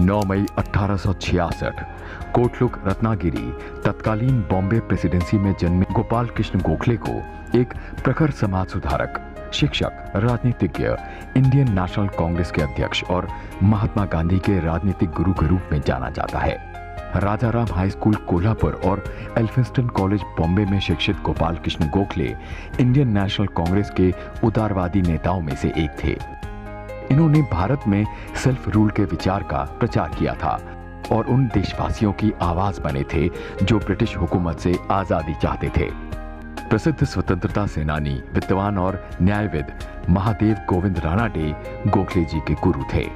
9 मई 1866 कोटलुक रत्नागिरी तत्कालीन बॉम्बे प्रेसिडेंसी में जन्मे गोपाल कृष्ण गोखले को एक प्रखर समाज सुधारक, शिक्षक, राजनीतिज्ञ, इंडियन नेशनल कांग्रेस के अध्यक्ष और महात्मा गांधी के राजनीतिक गुरु के रूप में जाना जाता है। राजाराम हाई स्कूल कोल्हापुर और एल्फिंस्टन कॉलेज बॉम्बे में शिक्षित गोपाल कृष्ण गोखले इंडियन नेशनल कांग्रेस के उदारवादी नेताओं में से एक थे। इन्होंने भारत में सेल्फ रूल के विचार का प्रचार किया था और उन देशवासियों की आवाज बने थे जो ब्रिटिश हुकूमत से आजादी चाहते थे। प्रसिद्ध स्वतंत्रता सेनानी, विद्वान और न्यायविद महादेव गोविंद रानाडे गोखले जी के गुरु थे।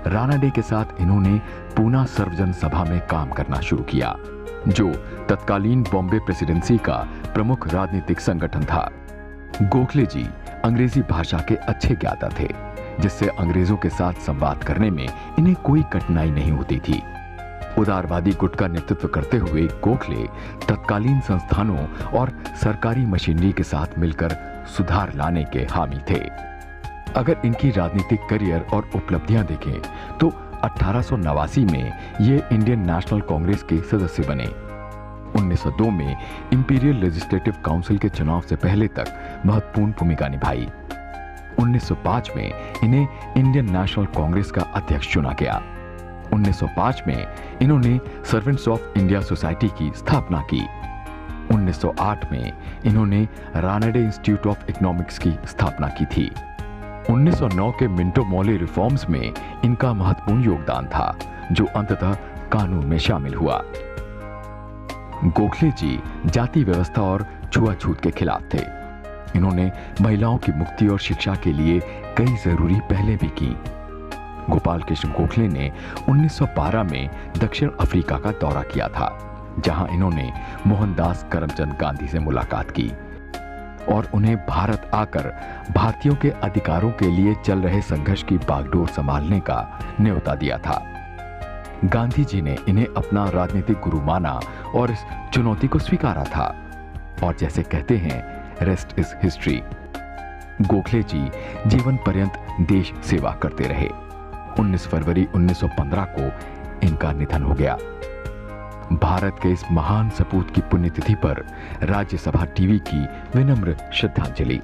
रानाडे के साथ इन्होंने पूना सर्वजन सभा में काम करना शुरू किया, जो तत्कालीन बॉम्बे प्रेसिडेंसी का प्रमुख राजनीतिक संगठन था। गोखले जी अंग्रेजी भाषा के अच्छे ज्ञाता थे, जिससे अंग्रेजों के साथ संवाद करने में इन्हें कोई कठिनाई नहीं होती थी। उदारवादी गुट का नेतृत्व करते हुए गोखले तत्कालीन संस्थानों और सरकारी मशीनरी के साथ मिलकर सुधार लाने के हामी थे। अगर इनकी राजनीतिक करियर और उपलब्धियां देखें तो 1889 में ये इंडियन नेशनल कांग्रेस के सदस्य बने। 1902 में इंपीरियल लेजिस्लेटिव काउंसिल के चुनाव से पहले तक महत्वपूर्ण भूमिका निभाई। 1905 में इन्हें इंडियन नेशनल कांग्रेस का अध्यक्ष चुना गया। 1905 में इन्होंने सर्वेंट्स ऑफ इंडिया सोसाइटी की स्थापना की। 1908 में इन्होंने रानाडे इंस्टीट्यूट ऑफ इकोनॉमिक्स की स्थापना की थी। 1909 के मिंटो मॉले रिफॉर्म्स में इनका महत्वपूर्ण योगदान था, जो अंततः कानून में शामिल हुआ। गोखले जी जाति व्यवस्था और छुआछूत के खिलाफ थे। इन्होंने महिलाओं की मुक्ति और शिक्षा के लिए कई जरूरी पहलें भी की। गोपाल कृष्ण गोखले ने 1912 में दक्षिण अफ्रीका का दौरा किया था, जहां इन्होंने मोहनदास करमचंद गांधी से मुलाकात की और उन्हें भारत आकर भारतीयों के अधिकारों के लिए चल रहे संघर्ष की बागडोर संभालने का न्योता दिया था। गांधी जी ने इन्हें अपना राजनीतिक गुरु माना और इस चुनौती को स्वीकारा था, और जैसे कहते हैं, रेस्ट इज हिस्ट्री। गोखले जी जीवन पर्यंत देश सेवा करते रहे। 19 फरवरी 1915 को इनका निधन हो गया। भारत के इस महान सपूत की पुण्यतिथि पर राज्यसभा टीवी की विनम्र श्रद्धांजलि।